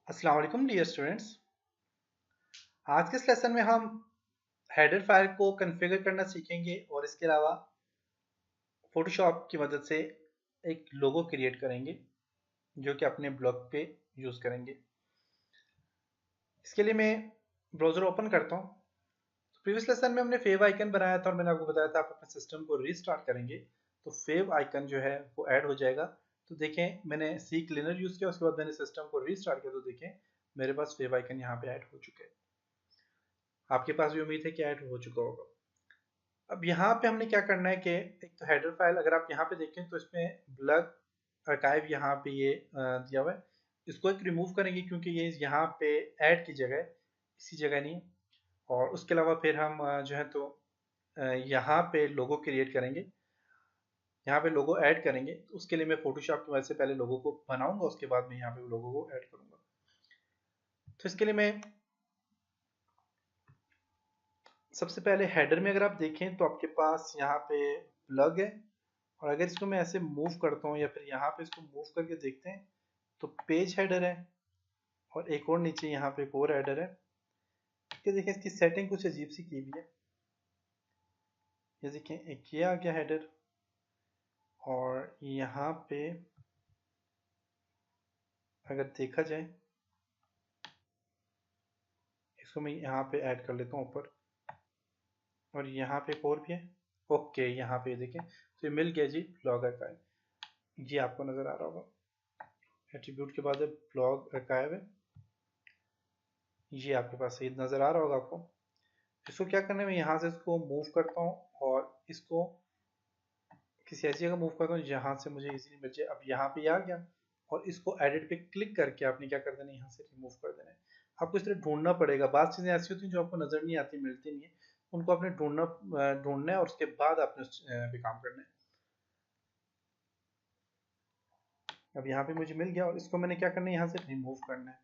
अस्सलाम वालेकुम dear students. आज के इस लेसन में हम हेडर फाइल को कॉन्फ़िगर करना सीखेंगे और इसके अलावा फोटोशॉप की मदद से एक लोगो क्रिएट करेंगे जो कि अपने ब्लॉग पे यूज़ करेंगे। इसके लिए मैं ब्राउज़र ओपन करता हूँ। प्रीवियस लेसन में हमने फेव आइकन बनाया था और मैंने आपको बताया था आप अपने सिस्टम को रीस्टार्ट करेंगे तो फेव आइकन जो है वो ऐड हो जाएगा। तो देखें मैंने सी क्लीनर यूज़ किया, उसके बाद मैंने सिस्टम को रीस्टार्ट किया तो देखें मेरे पास फेव आइकन यहाँ पे ऐड हो चुके हैं। आपके पास भी उम्मीद है कि ऐड हो चुका होगा। अब यहाँ पे हमने क्या करना है कि एक तो हेडर फाइल अगर आप यहाँ पे देखें तो इसमें ब्लॉग आर्काइव यहाँ पे ये दिया हुआ है। इसको एक रिमूव करेंगे क्योंकि ये यहाँ पे ऐड की जगह है, इसी जगह नहीं है। और उसके अलावा फिर हम जो है तो यहाँ पे लोगो क्रिएट करेंगे, यहाँ पे लोगो ऐड करेंगे। तो उसके लिए मैं फोटोशॉप की मदद से पहले लोगो को बनाऊंगा, उसके बाद मैं यहाँ पे लोगो को ऐड करूंगा। तो इसके लिए मैं सबसे पहले हेडर में अगर आप देखें तो आपके पास यहाँ पे प्लग है, और अगर इसको मैं ऐसे मूव करता हूँ या फिर यहाँ पे इसको मूव करके देखते हैं तो पेज हेडर है और एक और नीचे यहाँ पे एक और हेडर है। ये देखें इसकी सेटिंग कुछ अजीब सी की हुई है। ये देखें एक ये आ गया हेडर, और यहाँ पे अगर देखा जाए इसको मैं यहाँ पे ऐड कर लेता हूँ ऊपर, और यहाँ पे एक और भी है। ओके, यहाँ पे देखें तो ये मिल गया जी ब्लॉग आर्काइव। ये आपको नजर आ रहा होगा, एट्रीब्यूट के बाद ब्लॉग आर्काइव है। ये आपके पास सही नजर आ रहा होगा आपको। इसको क्या करना है, मैं यहाँ से इसको मूव करता हूँ और इसको किसी ऐसी जगह मूव करता हूँ जहाँ से मुझे इजीली मिल जाए। अब यहाँ पे आ गया, और इसको एडिट पे क्लिक करके आपने क्या कर देना है, यहाँ से रिमूव कर देना है। आपको इस तरह ढूंढना पड़ेगा, बात चीज़ें ऐसी होती हैं जो आपको नजर नहीं आती, मिलती नहीं है, उनको आपने ढूंढना है और उसके बाद आपने उस पे काम करना है। अब यहाँ पे मुझे मिल गया और इसको मैंने क्या करना है, यहाँ से रिमूव करना है।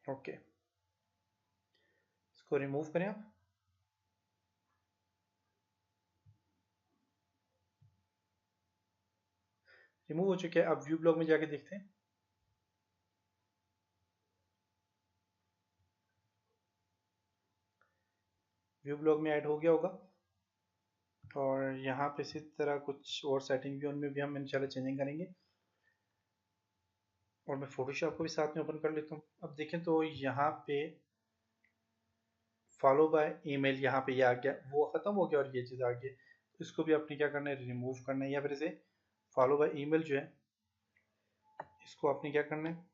ओके, इसको रिमूव करें आप। रिमूव हो चुके हैं। अब व्यू ब्लॉग में जाके देखते हैं। व्यू ब्लॉग में ऐड हो गया होगा, और यहाँ पे इसी तरह कुछ और सेटिंग भी उनमें भी हम इंशाल्लाह चेंजिंग करेंगे। और मैं फोटोशॉप को भी साथ में ओपन कर लेता हूँ। अब देखें तो यहाँ पे फॉलो बाय ईमेल यहाँ पे ये आ गया, वो ख़त्म हो गया और ये चीज़ आ गई। इसको भी आपने क्या करना है, रिमूव करना है, या फिर इसे फॉलो बाय ईमेल जो है इसको आपने क्या करना है,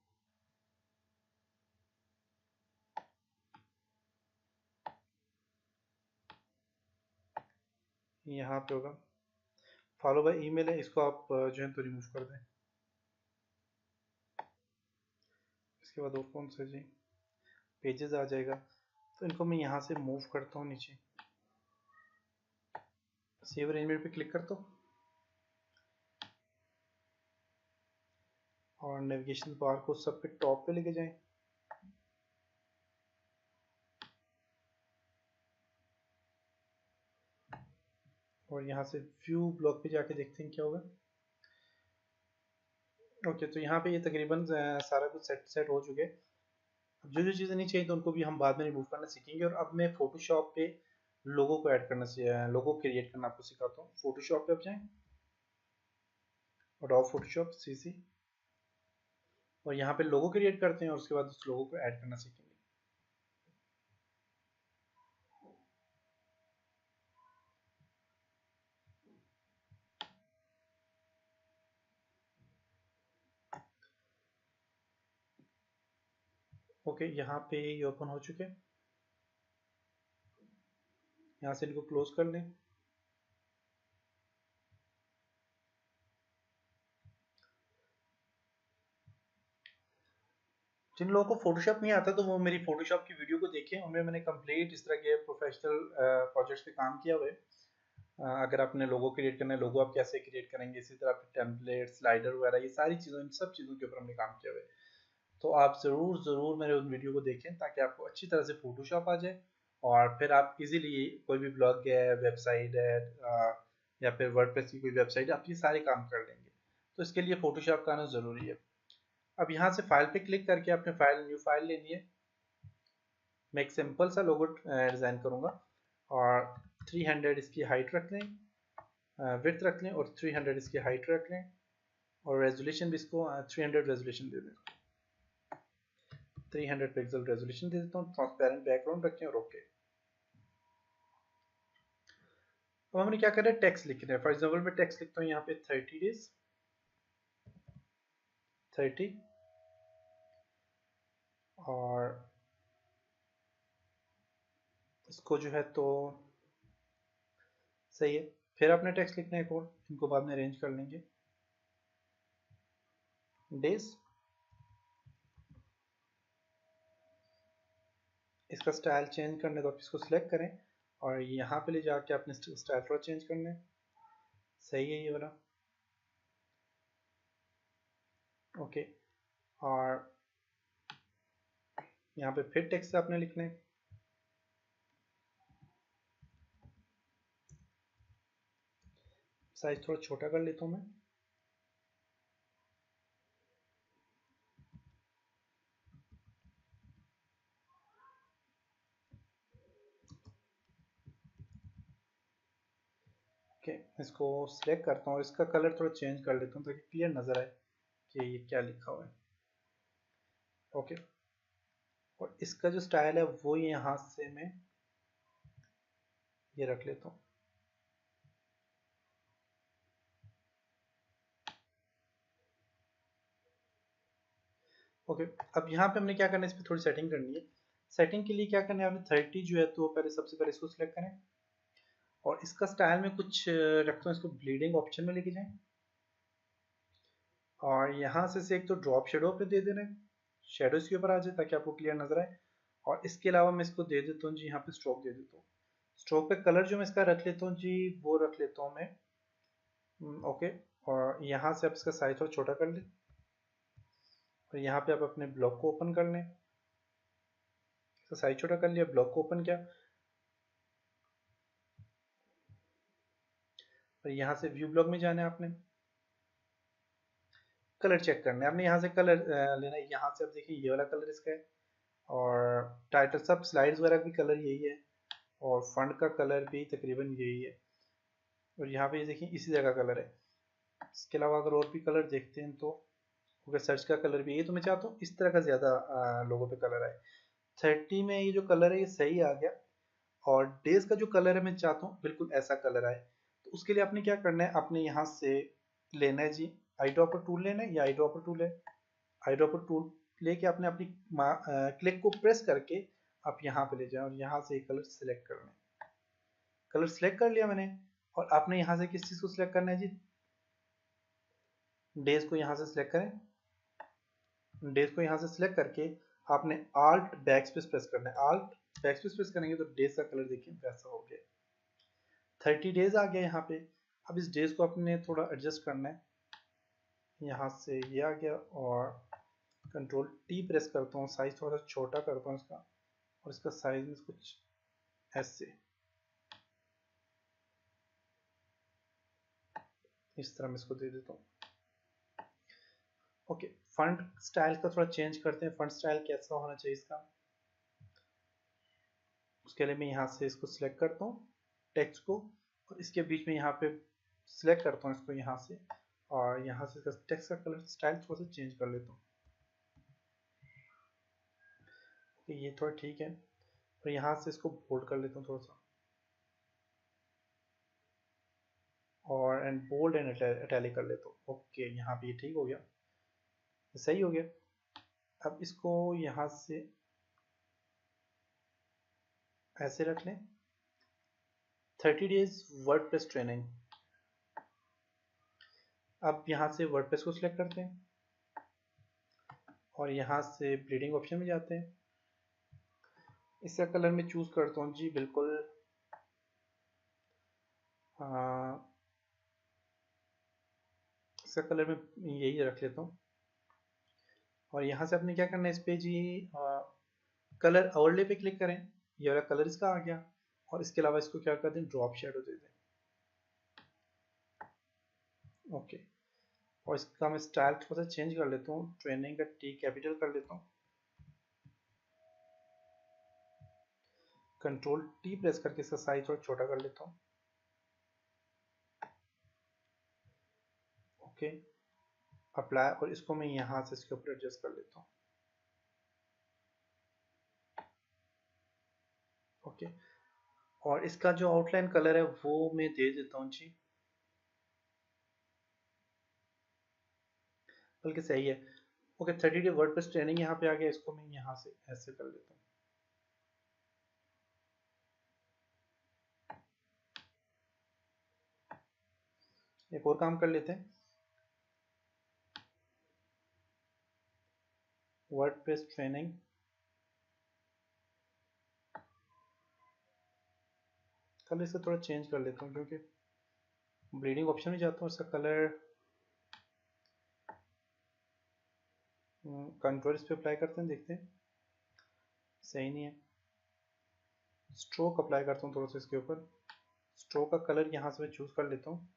यहाँ पे होगा फॉलो बाय ईमेल है, इसको आप जो है तो रिमूव कर दें। इसके बाद और कौन सा जी, पेजेस आ जाएगा, तो इनको मैं यहाँ से मूव करता हूँ नीचे, सेव अरेंजमेंट पे क्लिक करता हूँ और नेविगेशन बार को सब पे टॉप पे लेके जाएं। और यहाँ से व्यू ब्लॉग पे जाके देखते हैं क्या होगा। ओके, तो यहाँ पे ये तकरीबन सारा कुछ सेट हो चुके हैं। अब जो जो चीज़ें नहीं चाहिए तो उनको भी हम बाद में रिमूव करना सीखेंगे। और अब मैं फोटोशॉप पे लोगों को ऐड करना लोगो क्रिएट करना आपको सिखाता हूँ। फोटोशॉप पे आप जाएं और रॉ फोटोशॉप सीसी, और यहाँ पे लोगो क्रिएट करते हैं और उसके बाद उस लोगो को ऐड करना सीखेंगे। ओके, यहाँ पे ये ओपन हो चुके हैं। यहाँ से इनको क्लोज कर लें। जिन लोगों को फोटोशॉप नहीं आता तो वो मेरी फोटोशॉप की वीडियो को देखें, उनमें मैंने कंप्लीट इस तरह के प्रोफेशनल प्रोजेक्ट्स पे काम किया हुआ है। अगर आपने लोगो क्रिएट करना है, लोगो आप कैसे क्रिएट करेंगे, इसी तरह टेम्पलेट स्लाइडर वगैरह, ये सारी चीज़ों इन सब चीज़ों के ऊपर हमने काम किया हुआ है। तो आप ज़रूर ज़रूर मेरे उन वीडियो को देखें ताकि आपको अच्छी तरह से फोटोशॉप आ जाए, और फिर आप इजीली कोई भी ब्लॉग है, वेबसाइट है, या फिर वर्डप्रेस की कोई वेबसाइट है, आप ये सारे काम कर लेंगे। तो इसके लिए फोटोशॉप का आना ज़रूरी है। अब यहाँ से फाइल पे क्लिक करके अपने फाइल न्यू फाइल लेनी है। मैं एक सिंपल सा लोगो डिज़ाइन करूँगा और 300 इसकी हाइट रख लें, विड्थ रख लें और 300 इसकी हाइट रख लें और रेजोल्यूशन भी इसको 300 रेजोल्यूशन दे दें। 300 पिक्सल रेजोल्यूशन दे देता हूँ, ट्रांसपेरेंट बैकग्राउंड रखें और ओके। अब हमने क्या करना है, टेक्स्ट लिखना है। फॉर एग्जांपल मैं टेक्स्ट लिखता हूँ यहाँ पे 30 डेज 30 और इसको जो है तो सही है। फिर अपने टेक्स्ट लिखना है एक और, इनको बाद में अरेंज कर लेंगे। डेज, इसका स्टाइल चेंज करने तो आप इसको सिलेक्ट करें और यहाँ पे ले जाके अपने स्टाइल थोड़ा चेंज करना है। सही है ये वाला, ओके। और यहाँ पे फिर टेक्स्ट आपने लिखना है। साइज थोड़ा छोटा कर लेता हूँ मैं। ओके, इसको सिलेक्ट करता हूँ और इसका कलर थोड़ा चेंज कर लेता हूँ ताकि क्लियर नज़र आए कि ये क्या लिखा हुआ है। ओके, और इसका जो स्टाइल है वो यहाँ से मैं ये रख लेता हूँ। ओके, अब यहाँ पे हमने क्या करना है, इस पर थोड़ी सेटिंग करनी है। सेटिंग के लिए क्या करना है, आपने 30 जो है तो पहले सबसे पहले इसको सिलेक्ट करें और इसका स्टाइल में कुछ रखता हूँ, इसको ब्लीडिंग ऑप्शन में लेके जाएं और यहाँ से एक तो ड्रॉप शेडो पे दे देना है, शेडो इसके ऊपर आ जाए ताकि आपको क्लियर नजर आए। और इसके अलावा मैं इसको दे देता हूँ जी, यहाँ पे स्ट्रोक दे देता हूँ। स्ट्रोक पे कलर जो मैं इसका रख लेता हूँ जी, वो रख लेता हूँ मैं ओके। और यहाँ से आप इसका साइज थोड़ा छोटा कर लें और यहाँ पे आप अपने ब्लॉक को ओपन कर लें। इसका साइज छोटा कर लिया, ब्लॉक को ओपन किया और यहाँ से व्यू ब्लॉक में जाना है आपने। कलर चेक करना है आपने, यहाँ से कलर लेना है। यहाँ से आप देखिए ये वाला कलर इसका है और टाइटल सब स्लाइड्स वगैरह भी कलर यही है और फंड का कलर भी तकरीबन यही है और यहाँ पे देखिए इसी जगह कलर है। इसके अलावा अगर और भी कलर देखते हैं तो अगर सर्च का कलर भी, ये तो मैं चाहता हूँ इस तरह का ज़्यादा लोगों पे कलर आए। 30 में ये जो कलर है ये सही आ गया और डेज का जो कलर है मैं चाहता हूँ बिल्कुल ऐसा कलर आए। तो उसके लिए आपने क्या करना है, आपने यहाँ से लेना है जी, आई ड्रॉपर टूल लेना है, या आई ड्रॉपर टूल है। आई ड्रॉपर टूल लेके आपने अपनी क्लिक को प्रेस करके आप यहाँ पे ले जाएं और यहाँ से कलर सेलेक्ट करना है। कलर सेलेक्ट कर लिया मैंने और आपने यहाँ से किस चीज़ को सिलेक्ट करना है जी, डेज को यहाँ से सिलेक्ट करें। डेज को यहाँ से सिलेक्ट करके आपने आल्ट बैक स्पेस प्रेस करना है। आल्ट बैक स्पेस प्रेस करेंगे तो डेज का कलर देखिए वैसा हो गया। 30 डेज आ गया यहाँ पे। अब इस डेज को अपने थोड़ा एडजस्ट करना है, यहाँ से ये आ गया और कंट्रोल टी प्रेस करता हूँ, साइज थोड़ा सा छोटा करता हूँ इसका और इसका साइज में कुछ ऐसे इस तरह मैं इसको दे देता हूँ। ओके, फंट स्टाइल का थोड़ा चेंज करते हैं, फंट स्टाइल कैसा होना चाहिए इसका। उसके लिए मैं यहाँ से इसको सिलेक्ट करता हूँ टेक्स्ट को और इसके बीच में यहाँ पे सिलेक्ट करता हूँ इसको यहाँ से और यहाँ से इसका टेक्स्ट का कलर स्टाइल थोड़ा सा चेंज कर लेता हूँ। ओके, ये थोड़ा ठीक है और यहाँ से इसको बोल्ड कर लेता हूँ थोड़ा सा और एंड बोल्ड एंड इटैलिक कर लेता हूँ। ओके, यहाँ पे ये ठीक हो गया, सही हो गया। अब इसको यहाँ से ऐसे रख लें। 30 डेज वर्डप्रेस ट्रेनिंग। अब यहाँ से वर्डप्रेस को सिलेक्ट करते हैं और यहाँ से ब्लीडिंग ऑप्शन में जाते हैं। इसका कलर मैं चूज करता हूँ जी बिल्कुल इसका कलर मैं यही रख लेता हूँ और यहाँ से आपने क्या करना है, इस पे जी कलर ओवरले पे क्लिक करें। ये वाला कलर इसका आ गया और इसके अलावा इसको क्या कर दें, ड्रॉप शेडो दे दें। ओके, और इसका मैं स्टाइल थोड़ा सा चेंज कर लेता हूँ, ट्रेनिंग का टी कैपिटल कर लेता हूँ, कंट्रोल टी प्रेस करके इसका साइज थोड़ा छोटा कर लेता हूँ। ओके, अप्लाई, और इसको मैं यहाँ से इसके ऊपर एडजस्ट कर लेता हूँ। ओके, और इसका जो आउटलाइन कलर है वो मैं दे देता हूँ जी, बल्कि सही है। ओके, 30 डे वर्डप्रेस ट्रेनिंग यहाँ पे आ गया, इसको मैं यहाँ से ऐसे कर लेता हूँ। एक और काम कर लेते हैं, वर्डप्रेस ट्रेनिंग, कलर इसका थोड़ा चेंज कर लेता हूँ, क्योंकि ब्लीडिंग ऑप्शन में जाता हूँ, इसका कलर कंट्रोल इस पे अप्लाई करते हैं, देखते हैं सही नहीं है। स्ट्रोक अप्लाई करता हूँ थोड़ा सा इसके ऊपर, स्ट्रोक का कलर यहाँ से मैं चूज कर लेता हूँ।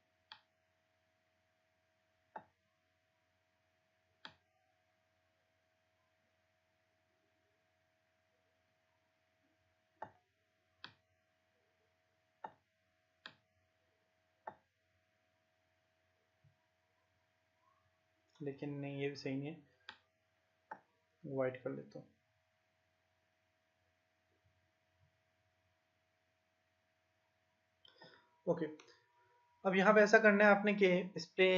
लेकिन नहीं, ये भी सही नहीं है, वाइट कर लेता हूँ। ओके, अब यहाँ पे ऐसा करना है आपने कि इस पे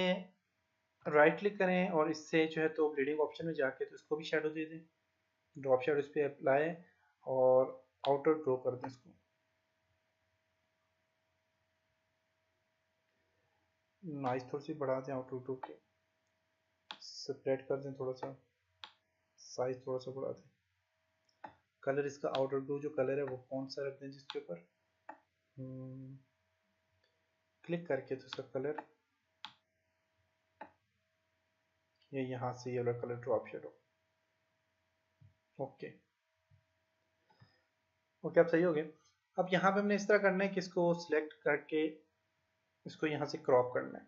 राइट क्लिक करें और इससे जो है तो ब्लीडिंग ऑप्शन में जाके तो इसको भी शेडो दे दें, ड्रॉप शेडो इस पे अप्लाई, और आउटर ड्रॉ कर दें इसको, नाइस थोड़ी सी बढ़ा दें, आउटर ड्रॉ की सेपरेट कर दें थोड़ा सा, साइज थोड़ा सा बढ़ा दें। कलर इसका आउटर ब्लू जो कलर है वो कौन सा रख दें जिसके ऊपर क्लिक करके, तो इसका कलर ये यहाँ से ये वाला colour drop shadow. Okay okay, अब सही हो गया। अब यहाँ पे हमने इस तरह करना है कि इसको सिलेक्ट करके इसको यहाँ से क्रॉप करना है,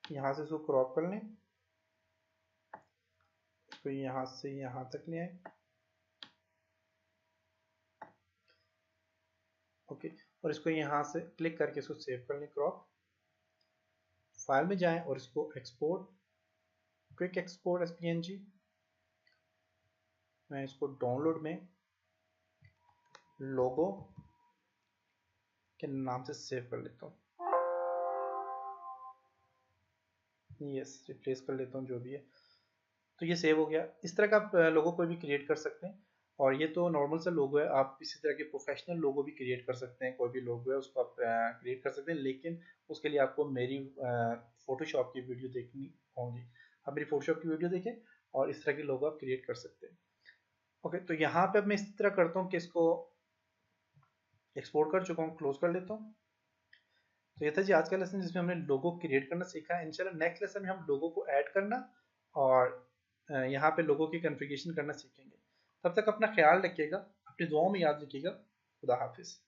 यहाँ से इसको क्रॉप कर लें, इसको यहाँ से यहाँ तक ले आए। ओके, और इसको यहाँ से क्लिक करके इसको सेव कर लें, क्रॉप, फाइल में जाएं और इसको export, quick export S PNG, मैं इसको डाउनलोड में लोगो के नाम से सेव कर लेता हूँ। यस, रिप्लेस कर लेता हूँ जो भी है, तो ये सेव हो गया। इस तरह का आप लोगो कोई भी क्रिएट कर सकते हैं, और ये तो नॉर्मल सा लोगो है, आप इसी तरह के प्रोफेशनल लोगो भी क्रिएट कर सकते हैं, कोई भी लोगो है उसको आप क्रिएट कर सकते हैं, लेकिन उसके लिए आपको मेरी फोटोशॉप की वीडियो देखनी होगी। आप मेरी फोटोशॉप की वीडियो देखें और इस तरह के लोगो आप क्रिएट कर सकते हैं। ओके, तो यहाँ पे अब मैं इस तरह करता हूँ कि इसको एक्सपोर्ट कर चुका हूँ, क्लोज कर लेता हूँ। तो ये था जी आज का लेसन जिसमें हमने लोगो क्रिएट करना सीखा है। इंशाल्लाह नेक्स्ट लेसन में हम लोगो को ऐड करना और यहाँ पे लोगों की कॉन्फ़िगरेशन करना सीखेंगे। तब तक अपना ख्याल रखिएगा, अपनी दुआओं में याद रखिएगा। खुदा हाफिज़।